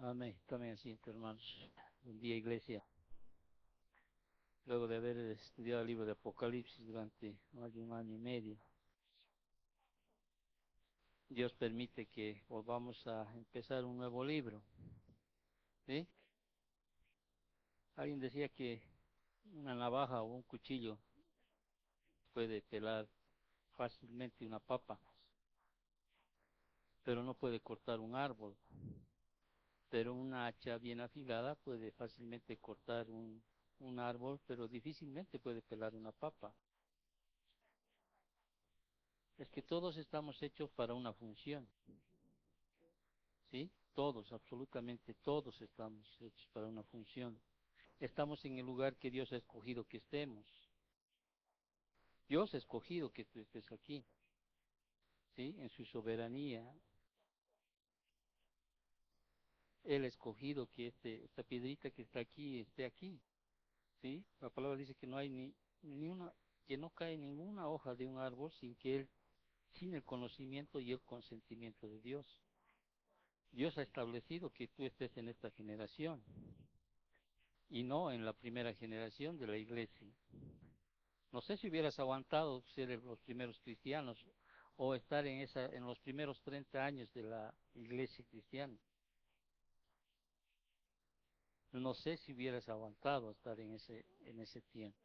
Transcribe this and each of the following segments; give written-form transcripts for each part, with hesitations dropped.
Amén. También así, hermanos. Un día, iglesia. Luego de haber estudiado el libro de Apocalipsis durante más de un año y medio, Dios permite que volvamos a empezar un nuevo libro. ¿Sí? Alguien decía que una navaja o un cuchillo puede pelar fácilmente una papa, pero no puede cortar un árbol. Pero una hacha bien afilada puede fácilmente cortar un árbol, pero difícilmente puede pelar una papa. Es que todos estamos hechos para una función, ¿sí? Todos, absolutamente todos estamos hechos para una función. Estamos en el lugar que Dios ha escogido que estemos. Dios ha escogido que tú estés aquí, ¿sí? En su soberanía, Él ha escogido que esta piedrita que está aquí esté aquí, ¿sí? La palabra dice que no hay ni una, que no cae ninguna hoja de un árbol sin el conocimiento y el consentimiento de Dios. Dios ha establecido que tú estés en esta generación y no en la primera generación de la iglesia. No sé si hubieras aguantado ser los primeros cristianos o estar en los primeros 30 años de la iglesia cristiana. No sé si hubieras aguantado estar en ese tiempo.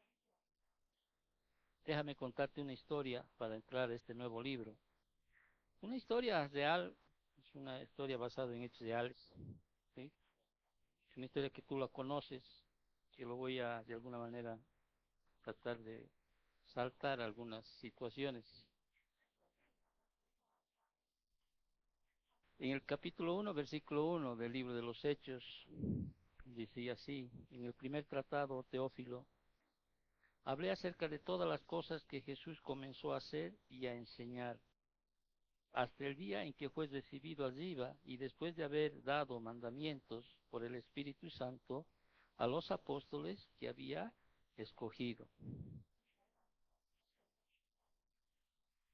Déjame contarte una historia para entrar a este nuevo libro. Una historia real, es una historia basada en hechos reales, ¿sí? Es una historia que tú la conoces, que lo voy a de alguna manera tratar de saltar algunas situaciones. En el capítulo 1, versículo 1 del libro de los Hechos, decía así: en el primer tratado, Teófilo, hablé acerca de todas las cosas que Jesús comenzó a hacer y a enseñar, hasta el día en que fue recibido arriba y después de haber dado mandamientos por el Espíritu Santo a los apóstoles que había escogido.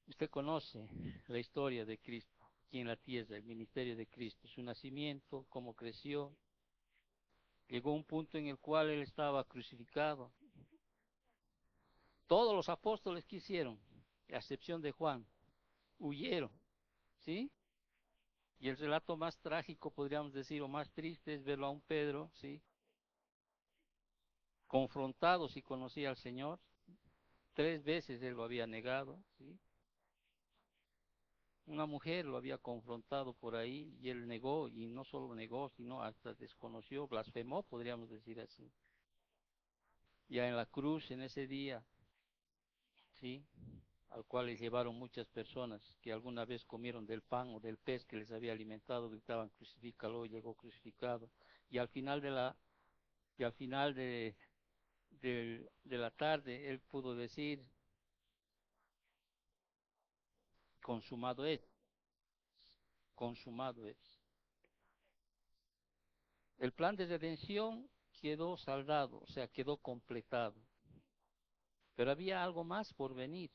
Usted conoce la historia de Cristo aquí en la tierra, el ministerio de Cristo, su nacimiento, cómo creció. Llegó un punto en el cual él estaba crucificado. Todos los apóstoles que hicieron, a excepción de Juan, huyeron, ¿sí? Y el relato más trágico, podríamos decir, o más triste, es verlo a un Pedro, ¿sí? Confrontado si conocía al Señor. 3 veces él lo había negado, ¿sí? Una mujer lo había confrontado por ahí y él negó, y no solo negó, sino hasta desconoció, blasfemó, podríamos decir así. Ya en la cruz, en ese día, ¿sí? Al cual les llevaron muchas personas que alguna vez comieron del pan o del pez que les había alimentado, gritaban crucifícalo, y llegó crucificado. Y al final de la tarde, él pudo decir, consumado es, consumado es. El plan de redención quedó saldado, o sea, quedó completado. Pero había algo más por venir.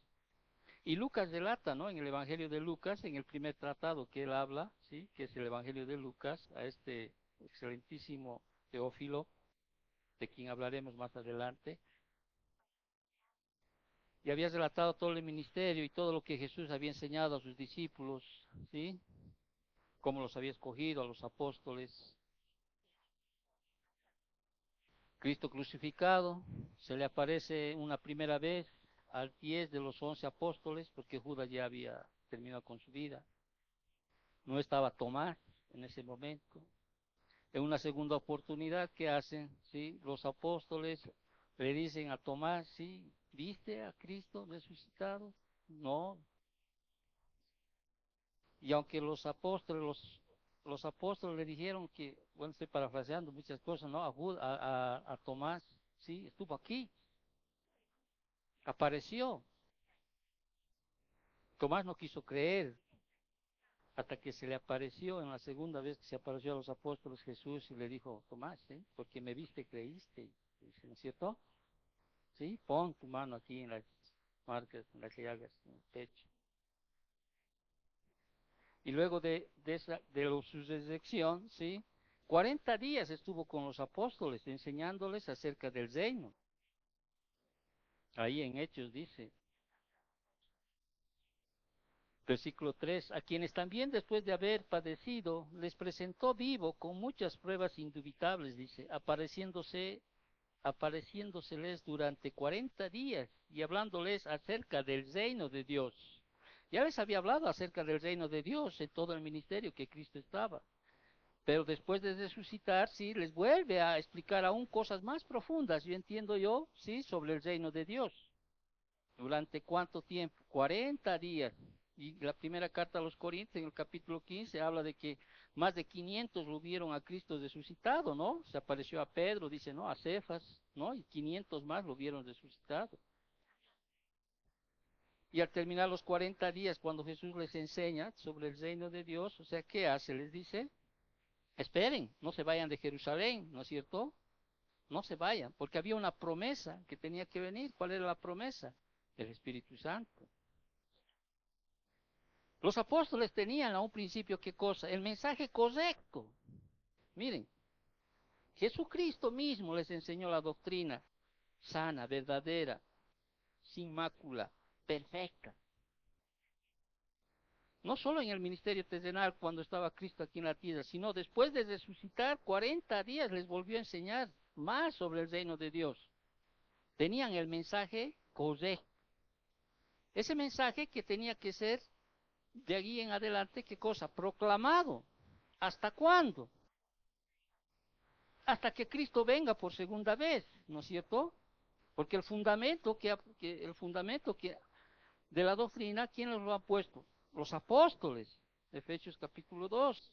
Y Lucas relata, ¿no? En el Evangelio de Lucas, en el primer tratado que él habla, ¿sí? Que es el Evangelio de Lucas, a este excelentísimo Teófilo, de quien hablaremos más adelante, y había relatado todo el ministerio y todo lo que Jesús había enseñado a sus discípulos, ¿sí? Cómo los había escogido a los apóstoles. Cristo crucificado, se le aparece una primera vez al 10 de los 11 apóstoles, porque Judas ya había terminado con su vida. No estaba Tomás en ese momento. En una segunda oportunidad, ¿qué hacen? ¿Sí? Los apóstoles le dicen a Tomás, ¿sí? ¿Viste a Cristo resucitado? No. Y aunque los apóstoles le dijeron que, bueno, estoy parafraseando muchas cosas, ¿no? A Tomás, ¿sí? Estuvo aquí, apareció. Tomás no quiso creer hasta que se le apareció en la segunda vez que se apareció a los apóstoles Jesús y le dijo, Tomás, ¿sí? Porque me viste, creíste. ¿No es cierto? ¿Sí? Pon tu mano aquí en las marcas, en las llagas, en el pecho. Y luego de su resurrección, ¿sí? 40 días estuvo con los apóstoles enseñándoles acerca del reino. Ahí en Hechos dice, versículo 3, a quienes también después de haber padecido, les presentó vivo con muchas pruebas indubitables, dice, apareciéndoseles durante 40 días y hablándoles acerca del reino de Dios. Ya les había hablado acerca del reino de Dios en todo el ministerio que Cristo estaba. Pero después de resucitar, sí, les vuelve a explicar aún cosas más profundas, yo entiendo yo, sí, sobre el reino de Dios. ¿Durante cuánto tiempo? 40 días. Y la primera carta a los Corintios, en el capítulo 15, habla de que más de 500 lo vieron a Cristo resucitado, ¿no? Se apareció a Pedro, dice, ¿no? A Cefas, ¿no? Y 500 más lo vieron resucitado. Y al terminar los 40 días, cuando Jesús les enseña sobre el reino de Dios, o sea, ¿qué hace? Les dice, esperen, no se vayan de Jerusalén, ¿no es cierto? No se vayan, porque había una promesa que tenía que venir. ¿Cuál era la promesa? El Espíritu Santo. Los apóstoles tenían a un principio, ¿qué cosa? El mensaje correcto. Miren, Jesucristo mismo les enseñó la doctrina sana, verdadera, sin mácula, perfecta. No solo en el ministerio terrenal cuando estaba Cristo aquí en la tierra, sino después de resucitar 40 días les volvió a enseñar más sobre el reino de Dios. Tenían el mensaje correcto. Ese mensaje que tenía que ser de allí en adelante, ¿qué cosa? Proclamado. ¿Hasta cuándo? Hasta que Cristo venga por segunda vez, ¿no es cierto? Porque el fundamento que de la doctrina, ¿quién lo ha puesto? Los apóstoles, Efesios capítulo 2.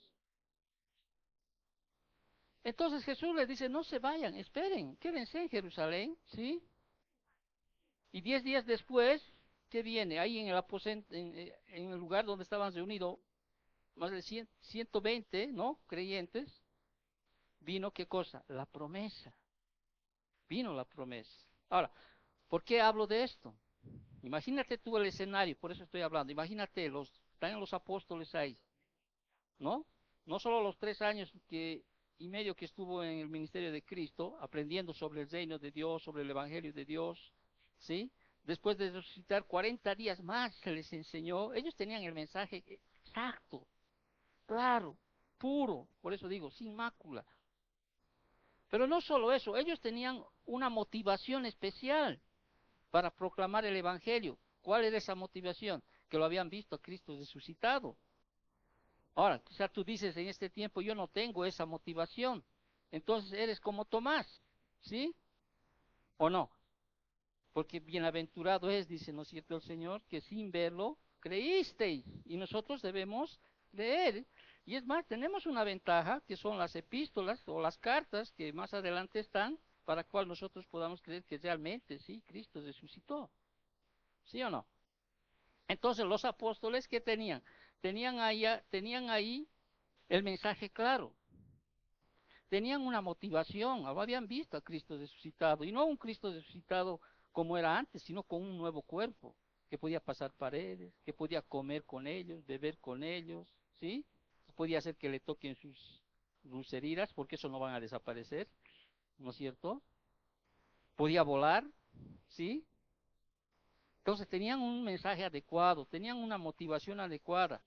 Entonces Jesús les dice, no se vayan, esperen, quédense en Jerusalén, ¿sí? Y 10 días después, ¿qué viene? Ahí en el aposento, en el lugar donde estaban reunidos, más de 120, ¿no? Creyentes, vino ¿qué cosa? La promesa. Vino la promesa. Ahora, ¿por qué hablo de esto? Imagínate tú el escenario, por eso estoy hablando. Imagínate, están los apóstoles ahí, ¿no? No solo los 3 años y medio que estuvo en el ministerio de Cristo, aprendiendo sobre el reino de Dios, sobre el evangelio de Dios, ¿sí? Después de resucitar 40 días más se les enseñó, ellos tenían el mensaje exacto, claro, puro, por eso digo, sin mácula. Pero no solo eso, ellos tenían una motivación especial para proclamar el evangelio. ¿Cuál era esa motivación? Que lo habían visto a Cristo resucitado. Ahora, quizá tú dices en este tiempo yo no tengo esa motivación. Entonces eres como Tomás, ¿sí? ¿O no? Porque bienaventurado es, dice, ¿no es cierto el Señor? Que sin verlo creísteis. Y nosotros debemos creer. Y es más, tenemos una ventaja, que son las epístolas o las cartas que más adelante están, para cual nosotros podamos creer que realmente, sí, Cristo resucitó. ¿Sí o no? Entonces los apóstoles, ¿qué tenían? Tenían ahí el mensaje claro. Tenían una motivación, habían visto a Cristo resucitado, y no un Cristo resucitado como era antes, sino con un nuevo cuerpo, que podía pasar paredes, que podía comer con ellos, beber con ellos, ¿sí? Podía hacer que le toquen sus heridas, porque eso no van a desaparecer, ¿no es cierto? Podía volar, ¿sí? Entonces tenían un mensaje adecuado, tenían una motivación adecuada,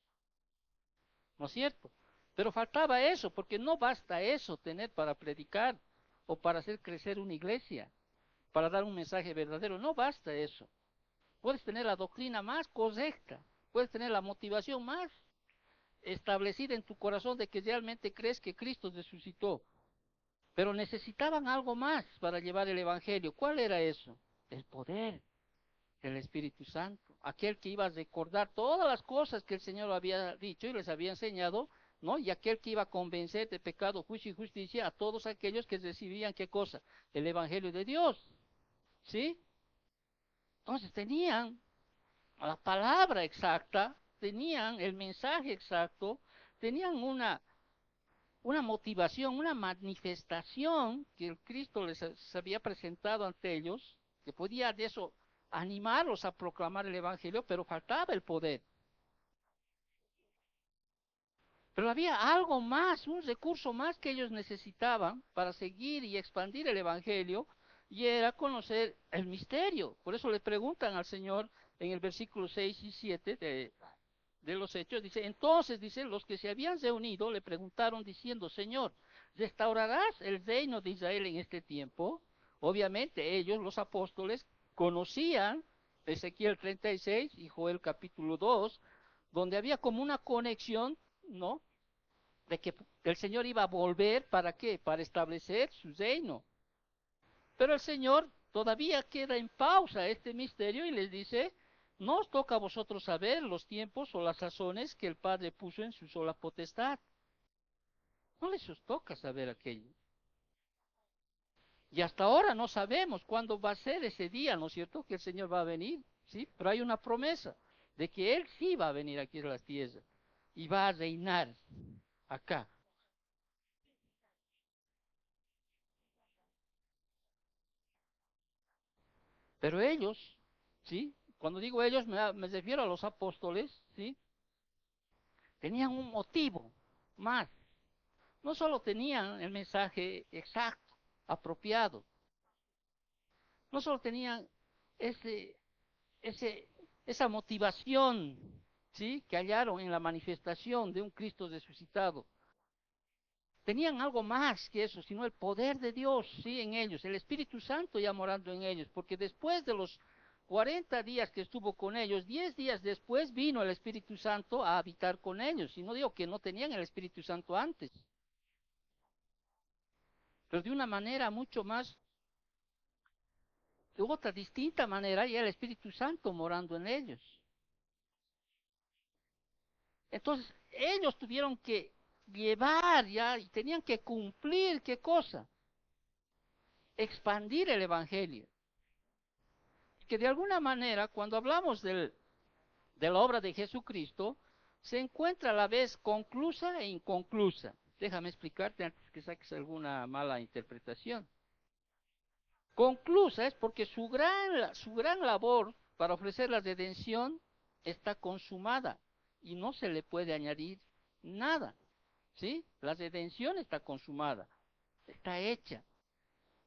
¿no es cierto? Pero faltaba eso, porque no basta eso tener para predicar o para hacer crecer una iglesia, para dar un mensaje verdadero, no basta eso. Puedes tener la doctrina más correcta, puedes tener la motivación más establecida en tu corazón de que realmente crees que Cristo resucitó, pero necesitaban algo más para llevar el evangelio. ¿Cuál era eso? El poder del Espíritu Santo, aquel que iba a recordar todas las cosas que el Señor había dicho y les había enseñado, ¿no? Y aquel que iba a convencer de pecado, juicio y justicia a todos aquellos que recibían, ¿qué cosa? El Evangelio de Dios, ¿sí? Entonces tenían la palabra exacta, tenían el mensaje exacto, tenían una motivación, una manifestación que el Cristo les se había presentado ante ellos, que podía de eso animarlos a proclamar el Evangelio, pero faltaba el poder. Pero había algo más, un recurso más que ellos necesitaban para seguir y expandir el Evangelio, y era conocer el misterio. Por eso le preguntan al Señor en el versículo 6 y 7 de los Hechos, dice, entonces, dice, los que se habían reunido le preguntaron diciendo, Señor, ¿restaurarás el reino de Israel en este tiempo? Obviamente ellos, los apóstoles, conocían Ezequiel 36 y Joel capítulo 2, donde había como una conexión, ¿no? De que el Señor iba a volver, ¿para qué? Para establecer su reino. Pero el Señor todavía queda en pausa este misterio y les dice, no os toca a vosotros saber los tiempos o las sazones que el Padre puso en su sola potestad. No les os toca saber aquello. Y hasta ahora no sabemos cuándo va a ser ese día, ¿no es cierto? Que el Señor va a venir, ¿sí? Pero hay una promesa de que Él sí va a venir aquí a las tierras y va a reinar acá. Pero ellos, ¿sí? Cuando digo ellos me refiero a los apóstoles, ¿sí? Tenían un motivo más. No solo tenían el mensaje exacto, apropiado, no solo tenían ese, ese, esa motivación, ¿sí? Que hallaron en la manifestación de un Cristo resucitado. Tenían algo más que eso, sino el poder de Dios, sí, en ellos, el Espíritu Santo ya morando en ellos, porque después de los 40 días que estuvo con ellos, 10 días después vino el Espíritu Santo a habitar con ellos. Y no digo que no tenían el Espíritu Santo antes, pero de una manera mucho más, de otra distinta manera, y el Espíritu Santo morando en ellos. Entonces, ellos tuvieron que llevar ya, y tenían que cumplir, ¿qué cosa? Expandir el Evangelio. Que de alguna manera, cuando hablamos de la obra de Jesucristo, se encuentra a la vez conclusa e inconclusa. Déjame explicarte antes que saques alguna mala interpretación. Conclusa es porque su gran labor para ofrecer la redención está consumada y no se le puede añadir nada. ¿Sí? La redención está consumada, está hecha.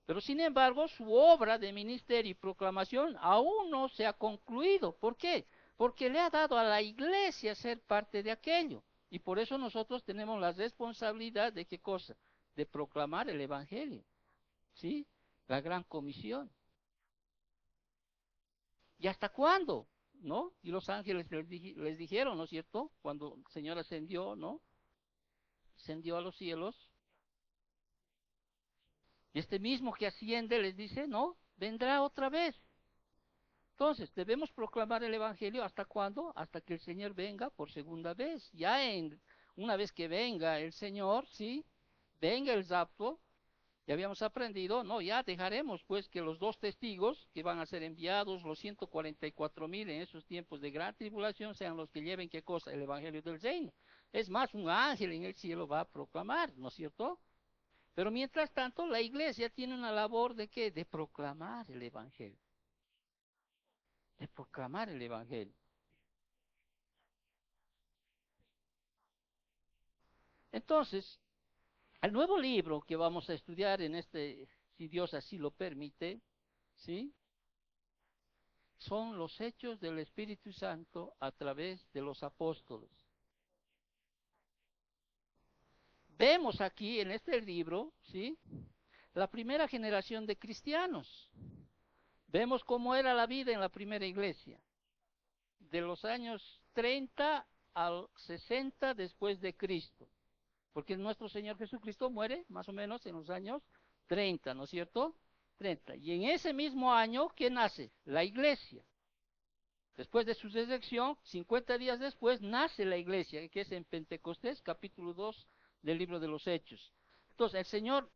Pero sin embargo, su obra de ministerio y proclamación aún no se ha concluido. ¿Por qué? Porque le ha dado a la iglesia ser parte de aquello. Y por eso nosotros tenemos la responsabilidad de qué cosa? De proclamar el Evangelio. ¿Sí? La gran comisión. ¿Y hasta cuándo? ¿No? Y los ángeles les dijeron, ¿no es cierto? Cuando el Señor ascendió, ¿no? Ascendió a los cielos. Y este mismo que asciende les dice, no, vendrá otra vez. Entonces, debemos proclamar el Evangelio ¿hasta cuándo? Hasta que el Señor venga por segunda vez. Una vez que venga el Señor, ¿sí? Venga el rapto, ya habíamos aprendido, no, ya dejaremos pues que los dos testigos que van a ser enviados, los 144,000 en esos tiempos de gran tribulación, sean los que lleven qué cosa, el Evangelio del reino. Es más, un ángel en el cielo va a proclamar, ¿no es cierto? Pero mientras tanto, la iglesia tiene una labor de qué? De proclamar el Evangelio. De proclamar el Evangelio. Entonces, el nuevo libro que vamos a estudiar en este, si Dios así lo permite, ¿sí? Son los hechos del Espíritu Santo a través de los apóstoles. Vemos aquí en este libro, ¿sí? La primera generación de cristianos. Vemos cómo era la vida en la primera iglesia, de los años 30 al 60 después de Cristo, porque nuestro Señor Jesucristo muere más o menos en los años 30, ¿no es cierto? 30. Y en ese mismo año, ¿qué nace? La iglesia. Después de su resurrección, 50 días después, nace la iglesia, que es en Pentecostés, capítulo 2 del libro de los Hechos. Entonces, el Señor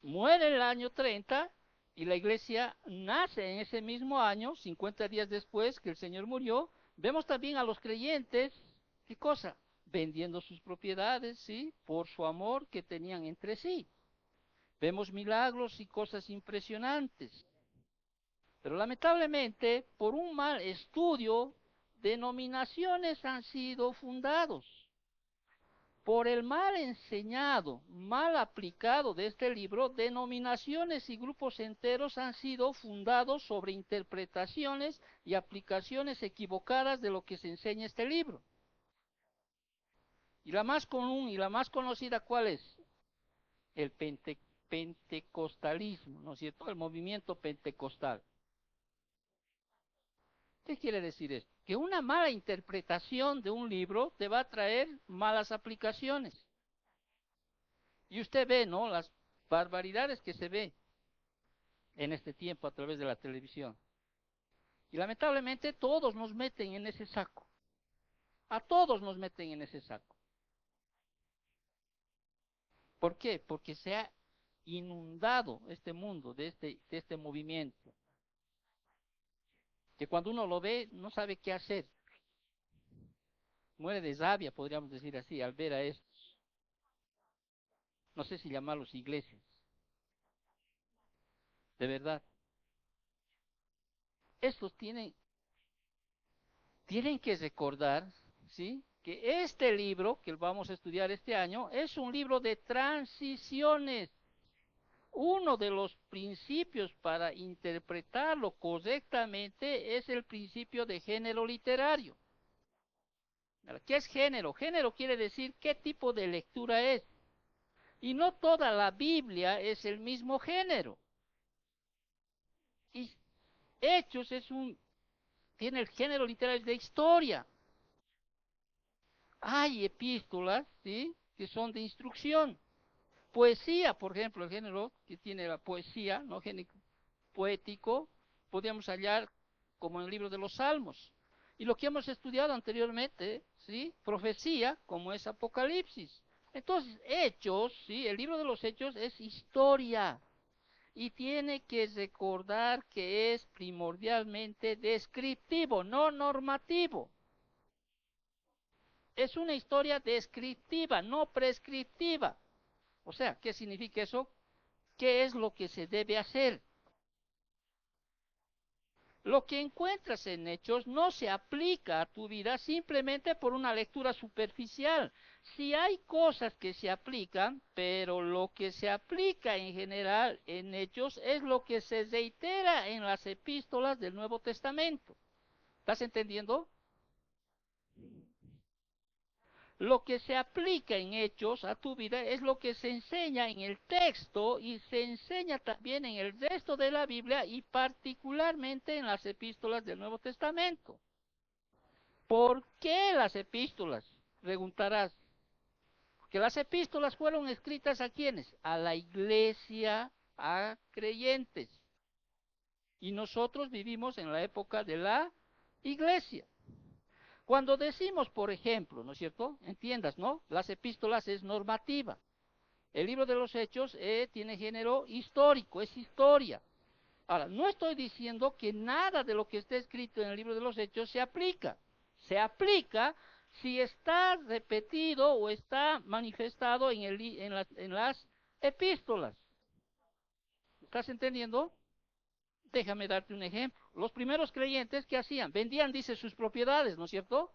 muere en el año 30 y la iglesia nace en ese mismo año, 50 días después que el Señor murió. Vemos también a los creyentes, ¿qué cosa? Vendiendo sus propiedades, ¿sí? Por su amor que tenían entre sí. Vemos milagros y cosas impresionantes. Pero lamentablemente, por un mal estudio, denominaciones han sido fundados. Por el mal enseñado, mal aplicado de este libro, denominaciones y grupos enteros han sido fundados sobre interpretaciones y aplicaciones equivocadas de lo que se enseña este libro. Y la más común y la más conocida, ¿cuál es? El pentecostalismo, ¿no es cierto? El movimiento pentecostal. ¿Qué quiere decir esto? Que una mala interpretación de un libro te va a traer malas aplicaciones. Y usted ve, ¿no? Las barbaridades que se ve en este tiempo a través de la televisión. Y lamentablemente todos nos meten en ese saco. A todos nos meten en ese saco. ¿Por qué? Porque se ha inundado este mundo de este movimiento. Que cuando uno lo ve, no sabe qué hacer. Muere de rabia, podríamos decir así, al ver a estos. No sé si llamarlos iglesias. De verdad. Estos tienen que recordar, ¿sí? Que este libro que vamos a estudiar este año es un libro de transiciones. Uno de los principios para interpretarlo correctamente es el principio de género literario. ¿Qué es género? Género quiere decir qué tipo de lectura es. Y no toda la Biblia es el mismo género. Y Hechos tiene el género literario de historia. Hay epístolas, ¿sí? Que son de instrucción. Poesía, por ejemplo, el género que tiene la poesía, ¿no? Género poético, podríamos hallar como en el libro de los Salmos. Y lo que hemos estudiado anteriormente, ¿sí? Profecía, como es Apocalipsis. Entonces, Hechos, ¿sí? El libro de los Hechos es historia. Y tiene que recordar que es primordialmente descriptivo, no normativo. Es una historia descriptiva, no prescriptiva. O sea, ¿qué significa eso? ¿Qué es lo que se debe hacer? Lo que encuentras en Hechos no se aplica a tu vida simplemente por una lectura superficial. Sí hay cosas que se aplican, pero lo que se aplica en general en Hechos es lo que se reitera en las epístolas del Nuevo Testamento. ¿Estás entendiendo? Lo que se aplica en Hechos a tu vida es lo que se enseña en el texto y se enseña también en el resto de la Biblia y particularmente en las epístolas del Nuevo Testamento. ¿Por qué las epístolas? Preguntarás. Que las epístolas fueron escritas a quiénes? A la iglesia, a creyentes. Y nosotros vivimos en la época de la iglesia. Cuando decimos, por ejemplo, ¿no es cierto? Entiendas, ¿no? Las epístolas es normativa. El libro de los Hechos tiene género histórico, es historia. Ahora, no estoy diciendo que nada de lo que está escrito en el libro de los Hechos se aplica. Se aplica si está repetido o está manifestado en las epístolas. ¿Estás entendiendo? Déjame darte un ejemplo. Los primeros creyentes, ¿qué hacían? Vendían, dice, sus propiedades, ¿no es cierto?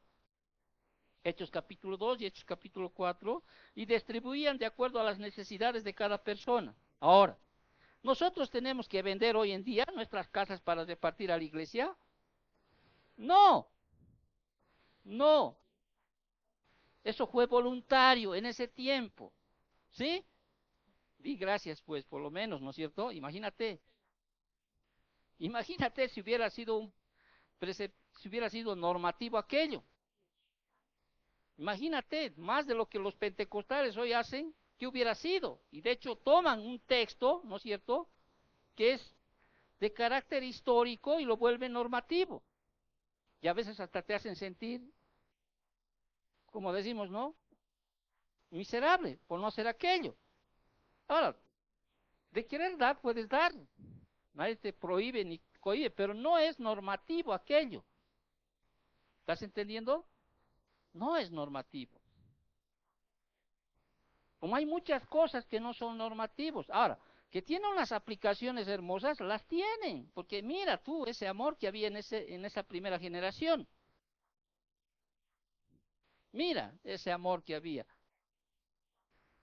Hechos capítulo 2 y Hechos capítulo 4, y distribuían de acuerdo a las necesidades de cada persona. Ahora, ¿nosotros tenemos que vender hoy en día nuestras casas para repartir a la iglesia? No, no. Eso fue voluntario en ese tiempo. ¿Sí? Y gracias, pues, por lo menos, ¿no es cierto? Imagínate si hubiera sido normativo aquello. Imagínate, más de lo que los pentecostales hoy hacen, ¿qué hubiera sido? Y de hecho toman un texto, ¿no es cierto?, que es de carácter histórico y lo vuelven normativo. Y a veces hasta te hacen sentir, como decimos, ¿no? Miserable por no hacer aquello. Ahora, de querer dar, puedes dar. Nadie te prohíbe ni cohíbe, pero no es normativo aquello. ¿Estás entendiendo? No es normativo. Como hay muchas cosas que no son normativos. Ahora, que tienen unas aplicaciones hermosas, las tienen. Porque mira tú ese amor que había en esa primera generación. Mira ese amor que había.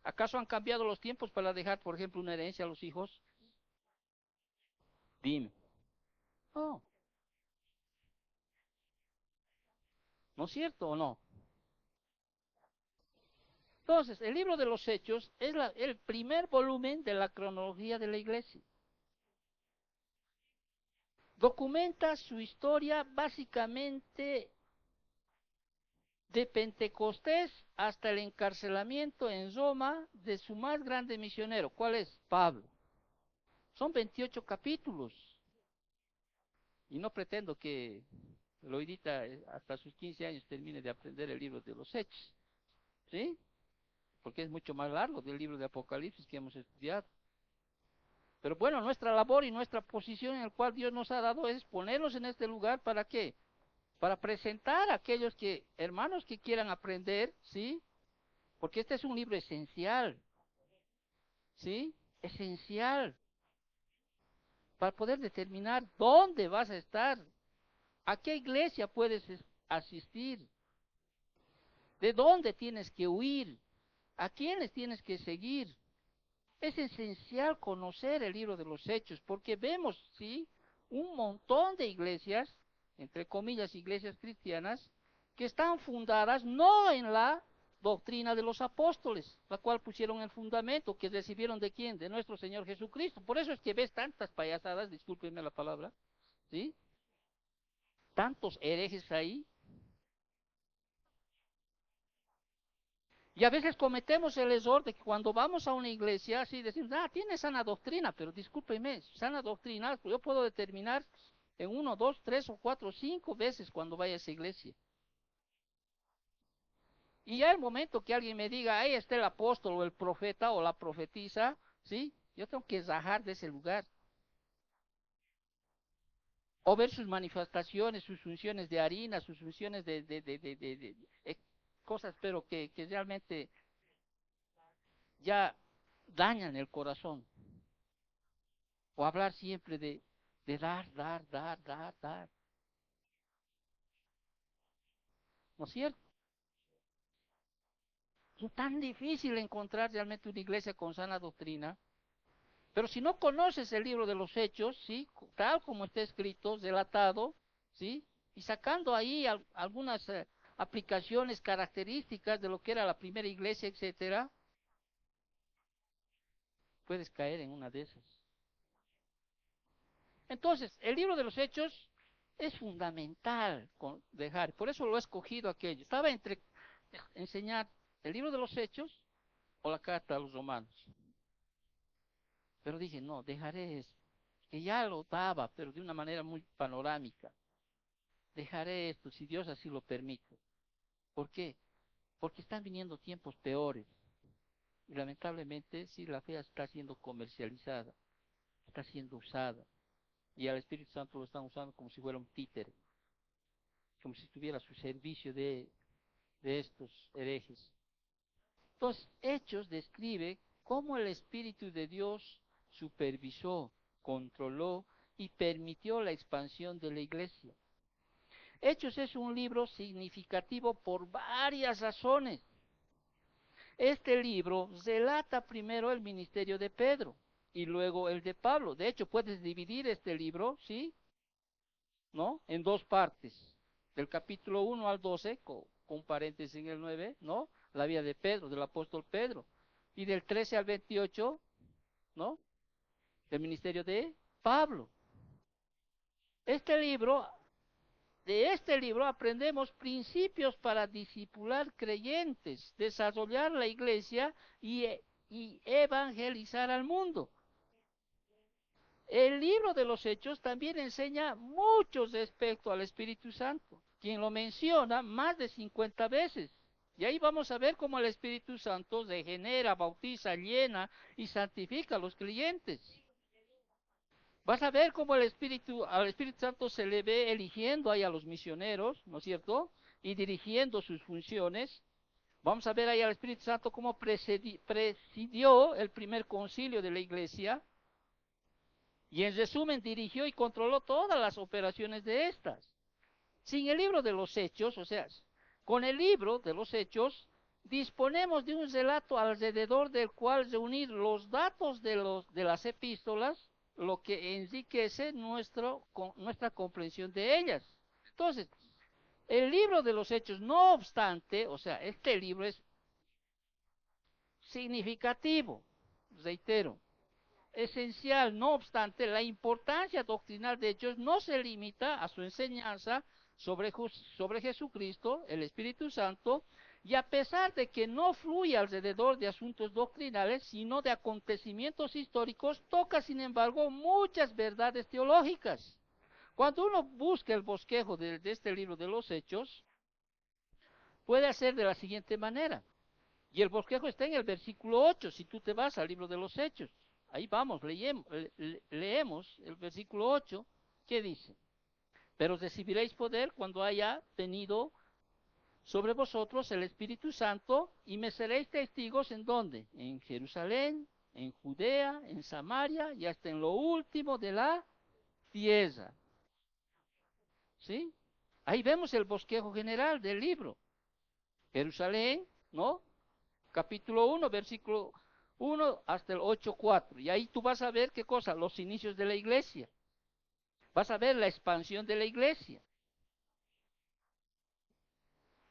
¿Acaso han cambiado los tiempos para dejar, por ejemplo, una herencia a los hijos? Dime. No, ¿no es cierto o no? Entonces, el libro de los Hechos es el primer volumen de la cronología de la iglesia. Documenta su historia básicamente de Pentecostés hasta el encarcelamiento en Roma de su más grande misionero. ¿Cuál es? Pablo. Son 28 capítulos. Y no pretendo que el oidita hasta sus 15 años termine de aprender el libro de los Hechos. ¿Sí? Porque es mucho más largo del libro de Apocalipsis que hemos estudiado. Pero bueno, nuestra labor y nuestra posición en el cual Dios nos ha dado es ponernos en este lugar. ¿Para qué? Para presentar a aquellos hermanos que quieran aprender, ¿sí? Porque este es un libro esencial, ¿sí? Esencial para poder determinar dónde vas a estar, a qué iglesia puedes asistir, de dónde tienes que huir, a quiénes tienes que seguir. Es esencial conocer el libro de los Hechos, porque vemos, ¿sí? Un montón de iglesias, entre comillas, iglesias cristianas, que están fundadas no en la doctrina de los apóstoles, la cual pusieron el fundamento, que recibieron de quién, de nuestro Señor Jesucristo. Por eso es que ves tantas payasadas, discúlpenme la palabra, ¿sí? Tantos herejes ahí. Y a veces cometemos el error de que cuando vamos a una iglesia, así decimos, tiene sana doctrina, pero discúlpeme, sana doctrina, yo puedo determinar en 1, 2, 3 o 4, 5 veces cuando vaya a esa iglesia. Y ya el momento que alguien me diga, ahí está el apóstol o el profeta o la profetisa, ¿sí? Yo tengo que rajar de ese lugar. O ver sus manifestaciones, sus funciones de harina, sus funciones de cosas, pero que realmente ya dañan el corazón. O hablar siempre de dar. ¿No es cierto? Es tan difícil encontrar realmente una iglesia con sana doctrina. Pero si no conoces el libro de los Hechos, ¿sí? Tal como está escrito, relatado, ¿sí? Y sacando ahí algunas aplicaciones, características de lo que era la primera iglesia, etcétera, puedes caer en una de esas. Entonces, el libro de los Hechos es fundamental dejar, por eso lo he escogido aquello. Estaba entre enseñar el libro de los Hechos o la carta a los romanos. Pero dije, no, dejaré eso, que ya lo daba, pero de una manera muy panorámica. Dejaré esto, si Dios así lo permite. ¿Por qué? Porque están viniendo tiempos peores. Y lamentablemente, sí, la fe está siendo comercializada, está siendo usada. Y al Espíritu Santo lo están usando como si fuera un títere, como si estuviera a su servicio de estos herejes. Entonces, Hechos describe cómo el Espíritu de Dios supervisó, controló y permitió la expansión de la iglesia. Hechos es un libro significativo por varias razones. Este libro relata primero el ministerio de Pedro y luego el de Pablo. De hecho, puedes dividir este libro, ¿sí? ¿No? En dos partes. Del capítulo 1 al 12, con paréntesis en el 9, ¿no? La vida de Pedro, del apóstol Pedro. Y del 13 al 28, ¿no? Del ministerio de Pablo. De este libro aprendemos principios para discipular creyentes, desarrollar la iglesia y evangelizar al mundo. El libro de los Hechos también enseña mucho respecto al Espíritu Santo, quien lo menciona más de 50 veces. Y ahí vamos a ver cómo el Espíritu Santo regenera, bautiza, llena y santifica a los creyentes. Vas a ver cómo al Espíritu Santo se le ve eligiendo ahí a los misioneros, ¿no es cierto? Y dirigiendo sus funciones. Vamos a ver ahí al Espíritu Santo cómo presidió el primer concilio de la iglesia. Y en resumen, dirigió y controló todas las operaciones de estas. Sin el libro de los Hechos, o sea, con el libro de los Hechos, disponemos de un relato alrededor del cual reunir los datos de las epístolas, lo que enriquece nuestra comprensión de ellas. Entonces, el libro de los Hechos, no obstante, o sea, este libro es significativo, reitero, esencial. No obstante, la importancia doctrinal de Hechos no se limita a su enseñanza sobre Jesucristo, el Espíritu Santo, y a pesar de que no fluye alrededor de asuntos doctrinales, sino de acontecimientos históricos, toca, sin embargo, muchas verdades teológicas. Cuando uno busca el bosquejo de este libro de los Hechos, puede hacer de la siguiente manera. Y el bosquejo está en el versículo 8, si tú te vas al libro de los Hechos. Ahí vamos, leemos el versículo 8, ¿qué dice? Pero recibiréis poder cuando haya venido sobre vosotros el Espíritu Santo, y me seréis testigos, ¿en dónde? En Jerusalén, en Judea, en Samaria, y hasta en lo último de la tierra. ¿Sí? Ahí vemos el bosquejo general del libro. Jerusalén, ¿no? Capítulo 1, versículo 1 hasta el 8:4. Y ahí tú vas a ver qué cosa, los inicios de la iglesia. Vas a ver la expansión de la iglesia.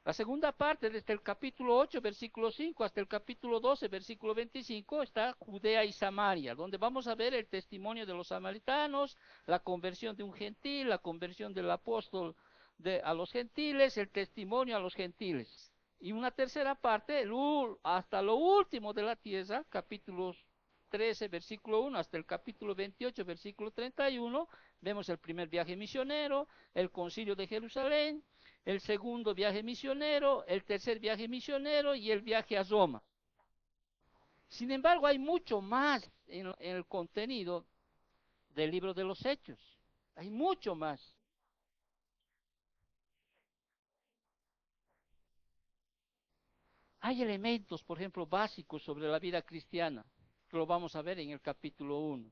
La segunda parte, desde el capítulo 8, versículo 5, hasta el capítulo 12, versículo 25, está Judea y Samaria, donde vamos a ver el testimonio de los samaritanos, la conversión de un gentil, la conversión del apóstol a los gentiles, el testimonio a los gentiles. Y una tercera parte, hasta lo último de la tierra, capítulos 13, versículo 1, hasta el capítulo 28, versículo 31, vemos el primer viaje misionero, el concilio de Jerusalén, el segundo viaje misionero, el tercer viaje misionero y el viaje a Roma. Sin embargo, hay mucho más en el contenido del libro de los Hechos. Hay mucho más. Hay elementos, por ejemplo, básicos sobre la vida cristiana, que lo vamos a ver en el capítulo 1.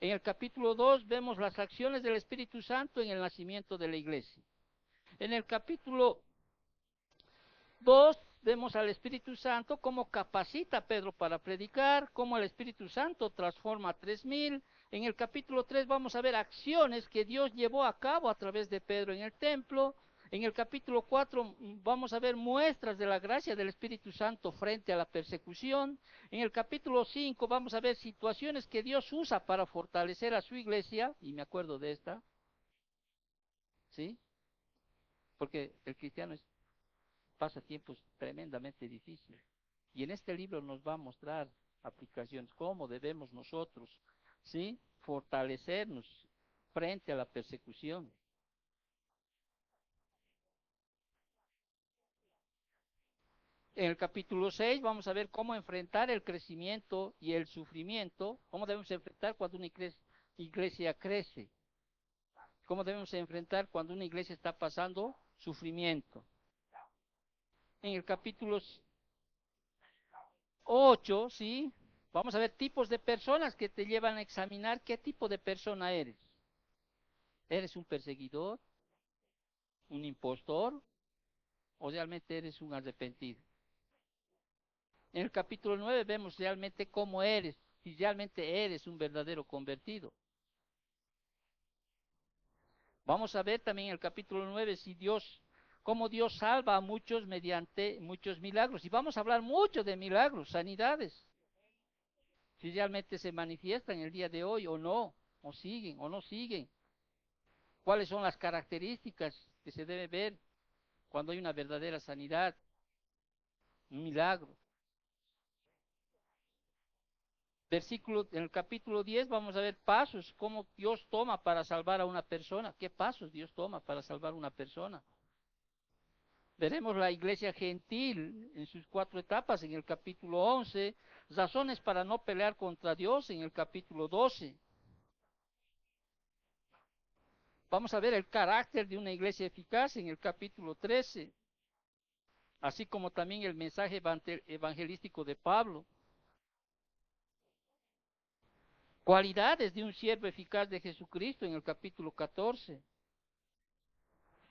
En el capítulo 2 vemos las acciones del Espíritu Santo en el nacimiento de la iglesia. En el capítulo 2 vemos al Espíritu Santo cómo capacita a Pedro para predicar, cómo el Espíritu Santo transforma a 3,000. En el capítulo 3 vamos a ver acciones que Dios llevó a cabo a través de Pedro en el templo. En el capítulo 4 vamos a ver muestras de la gracia del Espíritu Santo frente a la persecución. En el capítulo 5 vamos a ver situaciones que Dios usa para fortalecer a su iglesia, y me acuerdo de esta, ¿sí? Porque el cristiano pasa tiempos tremendamente difíciles. Y en este libro nos va a mostrar aplicaciones, cómo debemos nosotros, ¿sí?, fortalecernos frente a la persecución. En el capítulo 6 vamos a ver cómo enfrentar el crecimiento y el sufrimiento, cómo debemos enfrentar cuando una iglesia crece, cómo debemos enfrentar cuando una iglesia está pasando sufrimiento. En el capítulo 8, ¿sí?, vamos a ver tipos de personas que te llevan a examinar qué tipo de persona eres. ¿Eres un perseguidor, un impostor, o realmente eres un arrepentido? En el capítulo 9 vemos realmente cómo eres, si realmente eres un verdadero convertido. Vamos a ver también en el capítulo 9 cómo Dios salva a muchos mediante muchos milagros. Y vamos a hablar mucho de milagros, sanidades. Si realmente se manifiestan el día de hoy o no, o siguen o no siguen. ¿Cuáles son las características que se debe ver cuando hay una verdadera sanidad, un milagro? En el capítulo 10 vamos a ver pasos, cómo Dios toma para salvar a una persona. ¿Qué pasos Dios toma para salvar a una persona? Veremos la iglesia gentil en sus 4 etapas en el capítulo 11, razones para no pelear contra Dios en el capítulo 12. Vamos a ver el carácter de una iglesia eficaz en el capítulo 13, así como también el mensaje evangelístico de Pablo. Cualidades de un siervo eficaz de Jesucristo en el capítulo 14.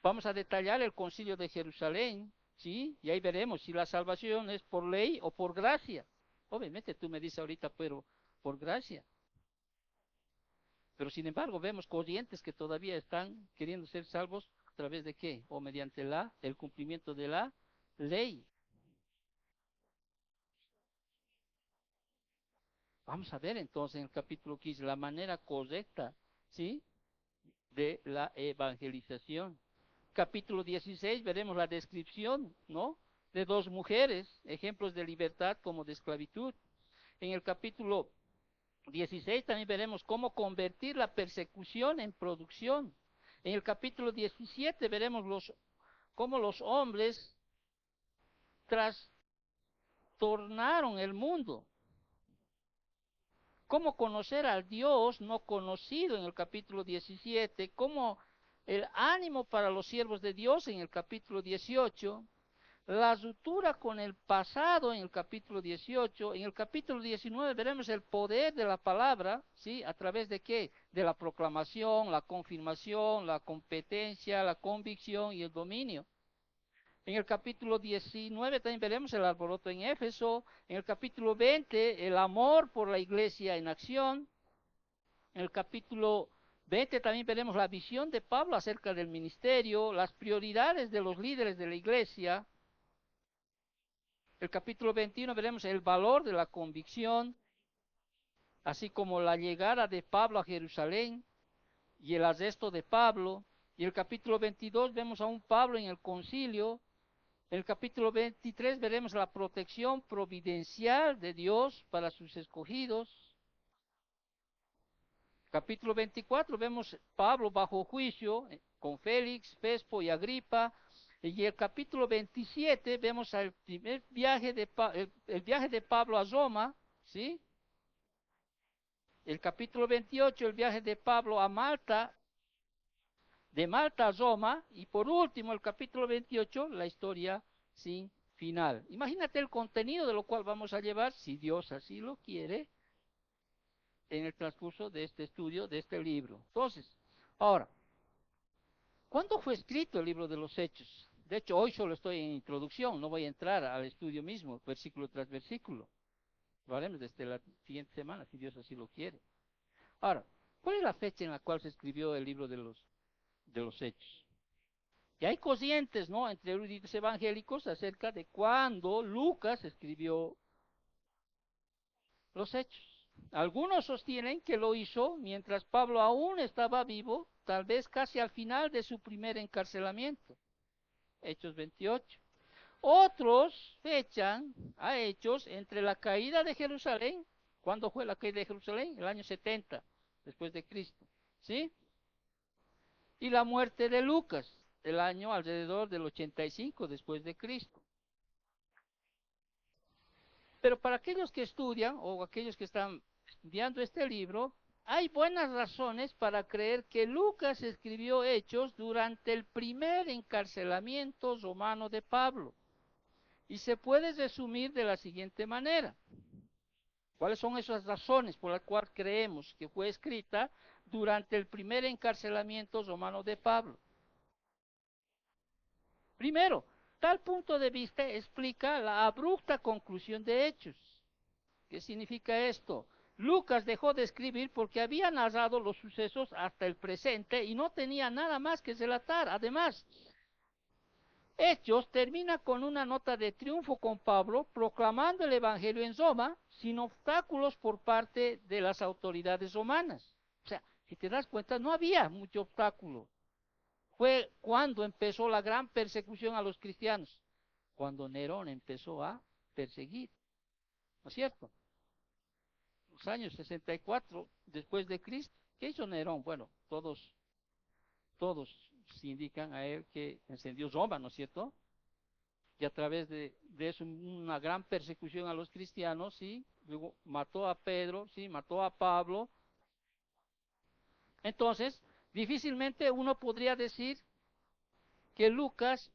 Vamos a detallar el concilio de Jerusalén ¿sí? Y ahí veremos si la salvación es por ley o por gracia. Obviamente tú me dices ahorita, pero por gracia. Pero sin embargo, vemos corrientes que todavía están queriendo ser salvos a través de qué? O mediante el cumplimiento de la ley. Vamos a ver entonces en el capítulo 15 la manera correcta, ¿sí? De la evangelización. Capítulo 16 veremos la descripción, ¿no? De dos mujeres, ejemplos de libertad como de esclavitud. En el capítulo 16 también veremos cómo convertir la persecución en producción. En el capítulo 17 veremos cómo los hombres trastornaron el mundo. Cómo conocer al Dios no conocido en el capítulo 17. Cómo el ánimo para los siervos de Dios en el capítulo 18. La ruptura con el pasado en el capítulo 18, en el capítulo 19 veremos el poder de la palabra, ¿sí? ¿A través de qué? De la proclamación, la confirmación, la competencia, la convicción y el dominio. En el capítulo 19 también veremos el alboroto en Éfeso, en el capítulo 20 el amor por la iglesia en acción, en el capítulo 20 también veremos la visión de Pablo acerca del ministerio, las prioridades de los líderes de la iglesia. El capítulo 21 veremos el valor de la convicción, así como la llegada de Pablo a Jerusalén y el arresto de Pablo. Y el capítulo 22 vemos a un Pablo en el concilio. En el capítulo 23 veremos la protección providencial de Dios para sus escogidos. Capítulo 24 vemos Pablo bajo juicio con Félix, Fespo y Agripa. Y el capítulo 27 vemos el primer viaje el viaje de Pablo a Roma, ¿sí? El capítulo 28 el viaje de Pablo a Malta, de Malta a Roma, y por último el capítulo 28 la historia sin final. Imagínate el contenido de lo cual vamos a llevar, si Dios así lo quiere, en el transcurso de este estudio, de este libro. Entonces, ahora, ¿cuándo fue escrito el libro de los Hechos? De hecho, hoy solo estoy en introducción, no voy a entrar al estudio mismo, versículo tras versículo. Lo haremos desde la siguiente semana, si Dios así lo quiere. Ahora, ¿cuál es la fecha en la cual se escribió el libro de los Hechos? Y hay corrientes, ¿no?, entre eruditos evangélicos acerca de cuándo Lucas escribió los Hechos. Algunos sostienen que lo hizo mientras Pablo aún estaba vivo, tal vez casi al final de su primer encarcelamiento. Hechos 28. Otros fechan a Hechos entre la caída de Jerusalén. ¿Cuándo fue la caída de Jerusalén? El año 70 después de Cristo, ¿sí? Y la muerte de Lucas, el año alrededor del 85 después de Cristo. Pero para aquellos que estudian o aquellos que están estudiando este libro, hay buenas razones para creer que Lucas escribió Hechos durante el primer encarcelamiento romano de Pablo. Y se puede resumir de la siguiente manera. ¿Cuáles son esas razones por las cuales creemos que fue escrita durante el primer encarcelamiento romano de Pablo? Primero, tal punto de vista explica la abrupta conclusión de Hechos. ¿Qué significa esto? Lucas dejó de escribir porque había narrado los sucesos hasta el presente y no tenía nada más que relatar. Además, Hechos termina con una nota de triunfo con Pablo, proclamando el Evangelio en Roma, sin obstáculos por parte de las autoridades romanas. O sea, si te das cuenta, no había mucho obstáculo. Fue cuando empezó la gran persecución a los cristianos, cuando Nerón empezó a perseguir, ¿no es cierto? Los años 64 después de Cristo. ¿Qué hizo Nerón? Bueno, todos se indican a él que encendió Roma, ¿no es cierto? Y a través de eso una gran persecución a los cristianos, ¿sí? Luego mató a Pedro, ¿sí? Mató a Pablo. Entonces, difícilmente uno podría decir que Lucas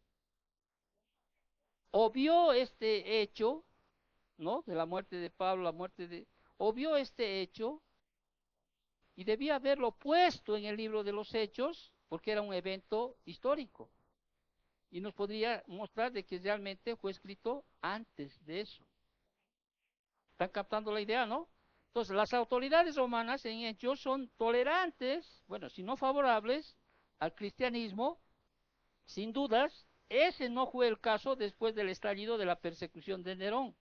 obvió este hecho, ¿no? De la muerte de Pablo, obvió este hecho y debía haberlo puesto en el libro de los Hechos porque era un evento histórico. y nos podría mostrar de que realmente fue escrito antes de eso. ¿Están captando la idea, no? Entonces, las autoridades romanas en Hechos son tolerantes, bueno, si no favorables al cristianismo, sin dudas. Ese no fue el caso después del estallido de la persecución de Nerón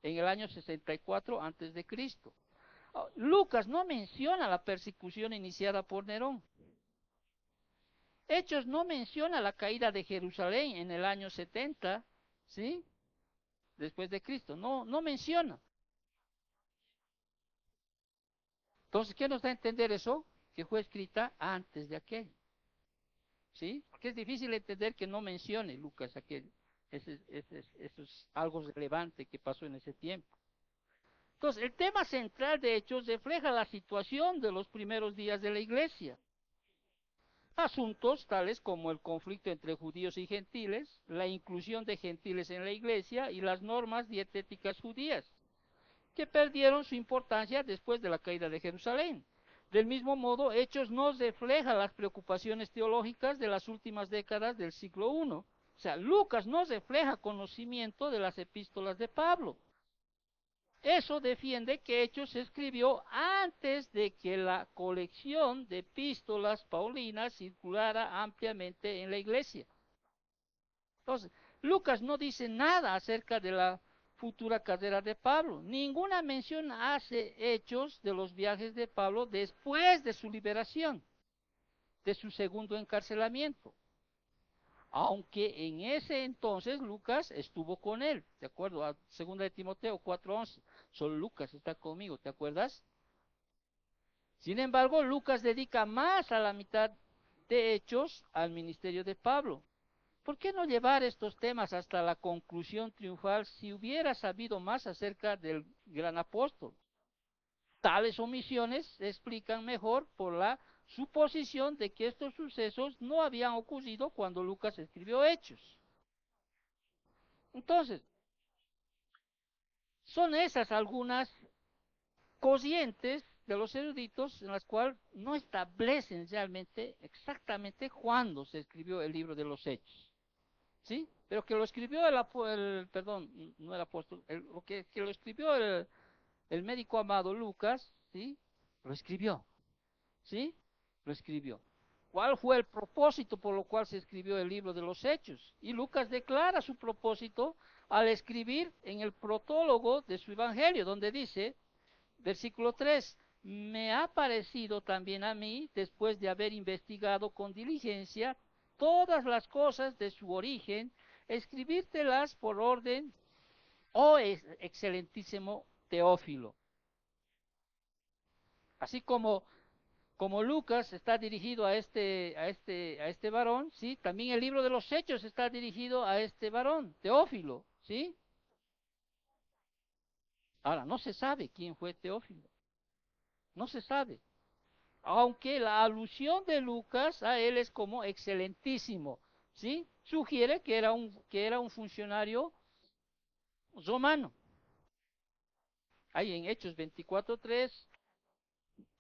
en el año 64 antes de Cristo. Lucas no menciona la persecución iniciada por Nerón. Hechos no menciona la caída de Jerusalén en el año 70, ¿sí? Después de Cristo, no menciona. Entonces, ¿qué nos da a entender eso? Que fue escrita antes de aquel, ¿sí? Porque es difícil entender que no mencione Lucas aquel. Eso es algo relevante que pasó en ese tiempo. Entonces, el tema central de Hechos refleja la situación de los primeros días de la iglesia. Asuntos tales como el conflicto entre judíos y gentiles, la inclusión de gentiles en la iglesia y las normas dietéticas judías, que perdieron su importancia después de la caída de Jerusalén. Del mismo modo, Hechos nos refleja las preocupaciones teológicas de las últimas décadas del siglo I. O sea, Lucas nos refleja conocimiento de las epístolas de Pablo. Eso defiende que Hechos se escribió antes de que la colección de epístolas paulinas circulara ampliamente en la iglesia. Entonces, Lucas no dice nada acerca de la futura carrera de Pablo. Ninguna mención hace Hechos de los viajes de Pablo después de su liberación, de su segundo encarcelamiento. Aunque en ese entonces Lucas estuvo con él, de acuerdo a 2 de Timoteo 4:11. Solo Lucas está conmigo, ¿te acuerdas? Sin embargo, Lucas dedica más a la mitad de Hechos al ministerio de Pablo. ¿Por qué no llevar estos temas hasta la conclusión triunfal si hubiera sabido más acerca del gran apóstol? Tales omisiones se explican mejor por la suposición de que estos sucesos no habían ocurrido cuando Lucas escribió Hechos. Entonces, son esas algunas corrientes de los eruditos en las cuales no establecen realmente exactamente cuándo se escribió el libro de los Hechos. ¿Sí? Pero que lo escribió perdón, no el apóstol, que lo escribió el médico amado Lucas, ¿sí? Lo escribió, ¿sí? Lo escribió. ¿Cuál fue el propósito por lo cual se escribió el libro de los Hechos? Y Lucas declara su propósito al escribir en el protólogo de su evangelio, donde dice, versículo 3, me ha parecido también a mí, después de haber investigado con diligencia todas las cosas de su origen, escribírtelas por orden, oh excelentísimo Teófilo. Así como Lucas está dirigido a este varón, ¿sí? También el libro de los Hechos está dirigido a este varón, Teófilo, ¿sí? Ahora, no se sabe quién fue Teófilo, no se sabe. Aunque la alusión de Lucas a él es como excelentísimo, ¿sí? Sugiere que era un funcionario romano. Ahí en Hechos 24:3,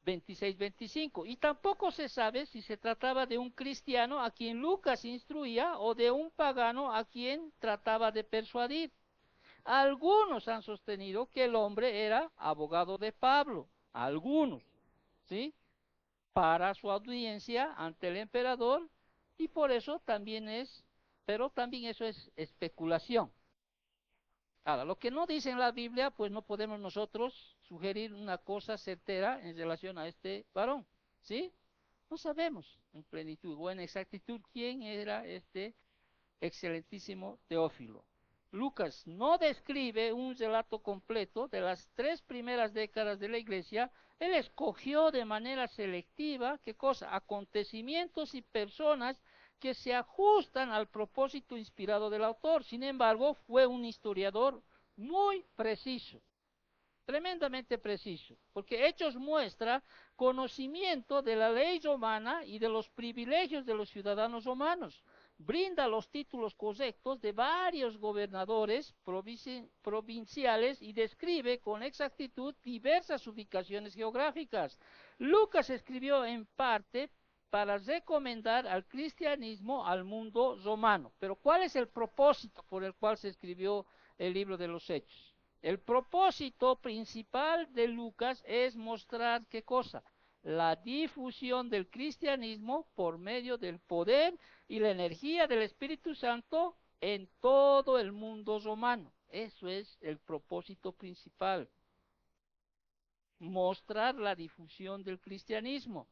26-25. Y tampoco se sabe si se trataba de un cristiano a quien Lucas instruía o de un pagano a quien trataba de persuadir. Algunos han sostenido que el hombre era abogado de Pablo, algunos, ¿sí? Para su audiencia ante el emperador, y por eso también pero también eso es especulación. Ahora, lo que no dice en la Biblia, pues no podemos nosotros sugerir una cosa certera en relación a este varón, ¿sí? No sabemos en plenitud o en exactitud quién era este excelentísimo Teófilo. Lucas no describe un relato completo de las 3 primeras décadas de la iglesia. Él escogió de manera selectiva, ¿qué cosa? Acontecimientos y personas que se ajustan al propósito inspirado del autor. Sin embargo, fue un historiador muy preciso, tremendamente preciso, porque Hechos muestra conocimiento de la ley romana y de los privilegios de los ciudadanos romanos. Brinda los títulos correctos de varios gobernadores provinciales y describe con exactitud diversas ubicaciones geográficas. Lucas escribió en parte para recomendar al cristianismo al mundo romano. Pero ¿cuál es el propósito por el cual se escribió el libro de los Hechos? El propósito principal de Lucas es mostrar ¿qué cosa? La difusión del cristianismo por medio del poder y la energía del Espíritu Santo en todo el mundo romano. Eso es el propósito principal. Mostrar la difusión del cristianismo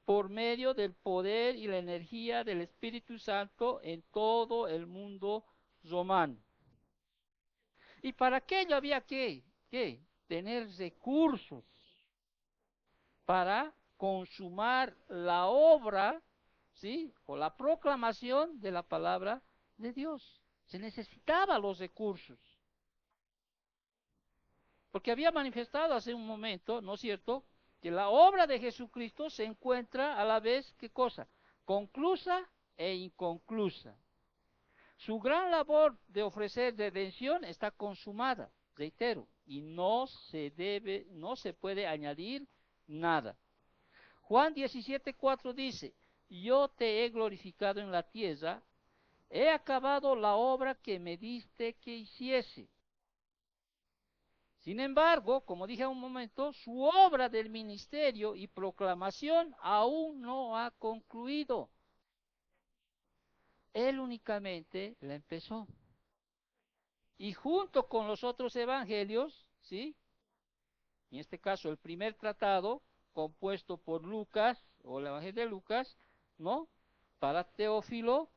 por medio del poder y la energía del Espíritu Santo en todo el mundo romano. Y para aquello había que tener recursos para consumar la obra, ¿sí? O la proclamación de la palabra de Dios. Se necesitaban los recursos. Porque había manifestado hace un momento, ¿no es cierto?, que la obra de Jesucristo se encuentra a la vez, ¿qué cosa? Conclusa e inconclusa. Su gran labor de ofrecer redención está consumada, reitero, y no se puede añadir nada. Juan 17:4 dice, yo te he glorificado en la tierra, he acabado la obra que me diste que hiciese. Sin embargo, como dije hace un momento, su obra del ministerio y proclamación aún no ha concluido. Él únicamente la empezó. Y junto con los otros evangelios, ¿sí? En este caso, el primer tratado, compuesto por Lucas, o el evangelio de Lucas, ¿no? Para Teófilo,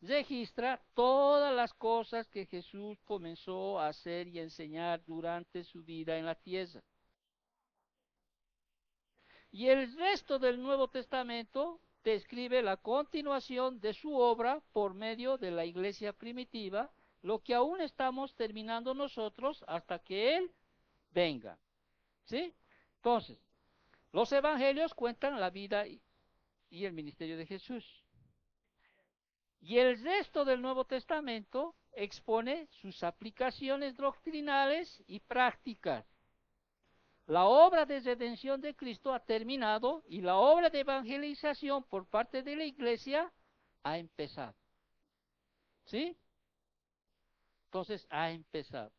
registra todas las cosas que Jesús comenzó a hacer y enseñar durante su vida en la tierra. Y el resto del Nuevo Testamento describe la continuación de su obra por medio de la iglesia primitiva, lo que aún estamos terminando nosotros hasta que Él venga. ¿Sí? Entonces, los evangelios cuentan la vida y el ministerio de Jesús. Y el resto del Nuevo Testamento expone sus aplicaciones doctrinales y prácticas. La obra de redención de Cristo ha terminado y la obra de evangelización por parte de la iglesia ha empezado. ¿Sí? Entonces ha empezado.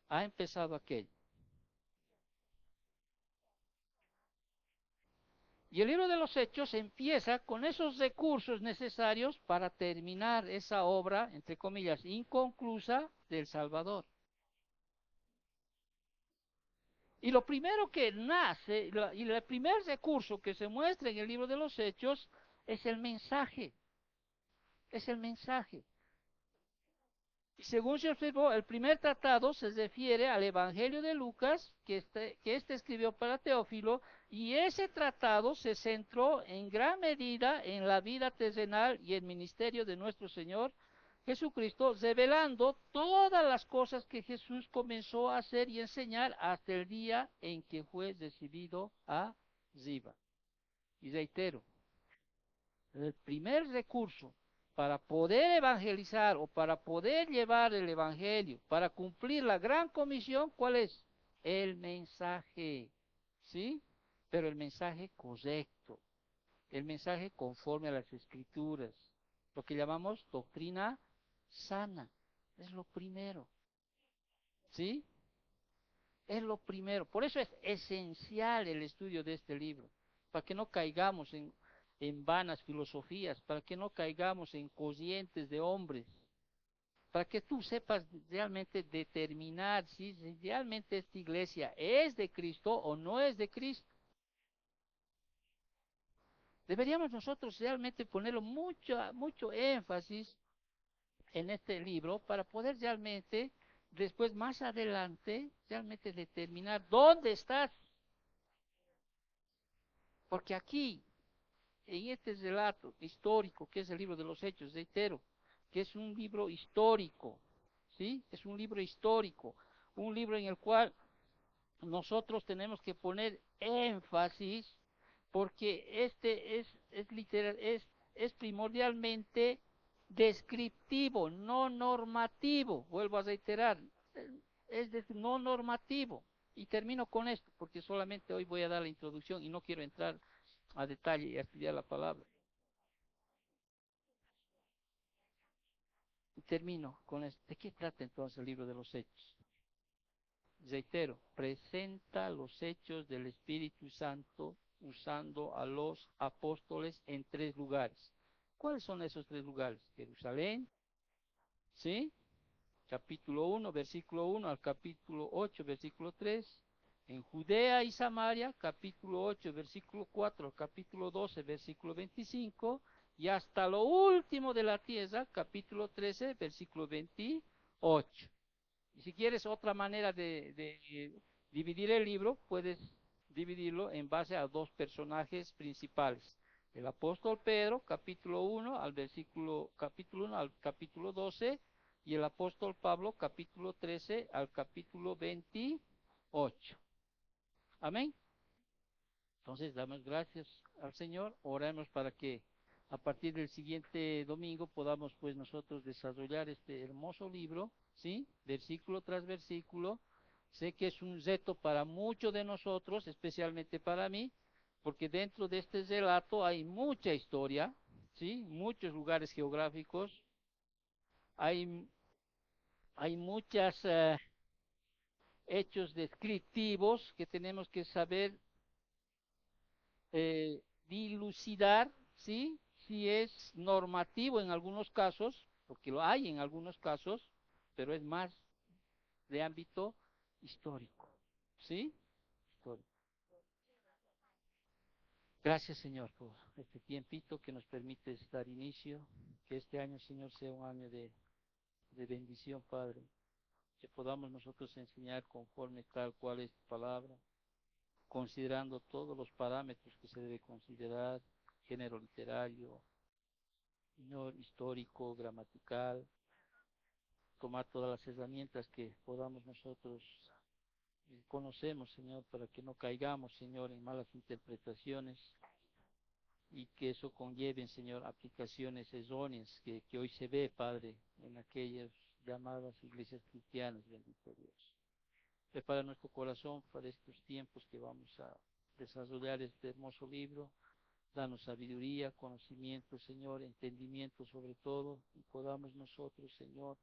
Ha empezado aquello. Y el libro de los Hechos empieza con esos recursos necesarios para terminar esa obra, entre comillas, inconclusa del Salvador. Y lo primero que nace, y el primer recurso que se muestra en el libro de los Hechos es el mensaje. Es el mensaje. Y según se observó, el primer tratado se refiere al Evangelio de Lucas, que este escribió para Teófilo, y ese tratado se centró en gran medida en la vida terrenal y el ministerio de nuestro Señor Jesucristo, revelando todas las cosas que Jesús comenzó a hacer y enseñar hasta el día en que fue recibido a Ziba. Y reitero, el primer recurso para poder evangelizar o para poder llevar el evangelio, para cumplir la gran comisión, ¿cuál es? El mensaje, ¿sí? Pero el mensaje correcto, el mensaje conforme a las escrituras, lo que llamamos doctrina sana, es lo primero, ¿sí? Es lo primero. Por eso es esencial el estudio de este libro, para que no caigamos en vanas filosofías, para que no caigamos en corrientes de hombres, para que tú sepas realmente determinar si realmente esta iglesia es de Cristo o no es de Cristo. Deberíamos nosotros realmente ponerlo mucho énfasis en este libro para poder realmente, después más adelante, realmente determinar dónde estás. Porque aquí, en este relato histórico, que es el libro de los Hechos, reitero, que es un libro histórico, ¿sí? Es un libro histórico, un libro en el cual nosotros tenemos que poner énfasis, porque este es literal, es primordialmente descriptivo, no normativo, vuelvo a reiterar, es no normativo. Y termino con esto, porque solamente hoy voy a dar la introducción y no quiero entrar a detalle y a estudiar la palabra. Y termino con esto. ¿De qué trata entonces el libro de los Hechos? Reitero, presenta los hechos del Espíritu Santo usando a los apóstoles en tres lugares. ¿Cuáles son esos tres lugares? Jerusalén, ¿sí? Capítulo 1, versículo 1 al capítulo 8, versículo 3. En Judea y Samaria, capítulo 8, versículo 4 al capítulo 12, versículo 25. Y hasta lo último de la tierra, capítulo 13, versículo 28. Y si quieres otra manera de dividir el libro, puedes dividirlo en base a dos personajes principales. El apóstol Pedro, capítulo 1 al capítulo 1 al capítulo 12, y el apóstol Pablo, capítulo 13 al capítulo 28. Amén. Entonces, damos gracias al Señor, oremos para que a partir del siguiente domingo podamos pues nosotros desarrollar este hermoso libro, ¿sí? Versículo tras versículo. Sé que es un reto para muchos de nosotros, especialmente para mí, porque dentro de este relato hay mucha historia, ¿sí? Muchos lugares geográficos, hay, hay muchos hechos descriptivos que tenemos que saber dilucidar, ¿sí? Si es normativo en algunos casos, porque lo hay en algunos casos, pero es más de ámbito histórico, ¿sí? Histórico. Gracias, Señor, por este tiempito que nos permite dar inicio, que este año, Señor, sea un año de bendición, Padre, que podamos nosotros enseñar conforme tal cual es tu palabra, considerando todos los parámetros que se debe considerar, género literario, Señor, histórico, gramatical, tomar todas las herramientas que podamos nosotros conocemos, Señor, para que no caigamos, Señor, en malas interpretaciones y que eso conlleve, Señor, aplicaciones erróneas que hoy se ve, Padre, en aquellas llamadas iglesias cristianas, bendito Dios. Prepara nuestro corazón para estos tiempos que vamos a desarrollar este hermoso libro. Danos sabiduría, conocimiento, Señor, entendimiento sobre todo, y podamos nosotros, Señor,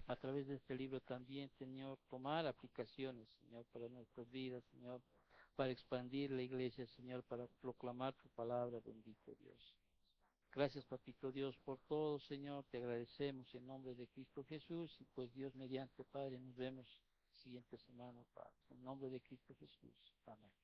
a través de este libro también, Señor, tomar aplicaciones, Señor, para nuestras vidas, Señor, para expandir la iglesia, Señor, para proclamar tu palabra, bendito Dios. Gracias, Papito Dios, por todo, Señor, te agradecemos en nombre de Cristo Jesús, y pues Dios mediante, Padre, nos vemos siguiente semana, Padre, en nombre de Cristo Jesús. Amén.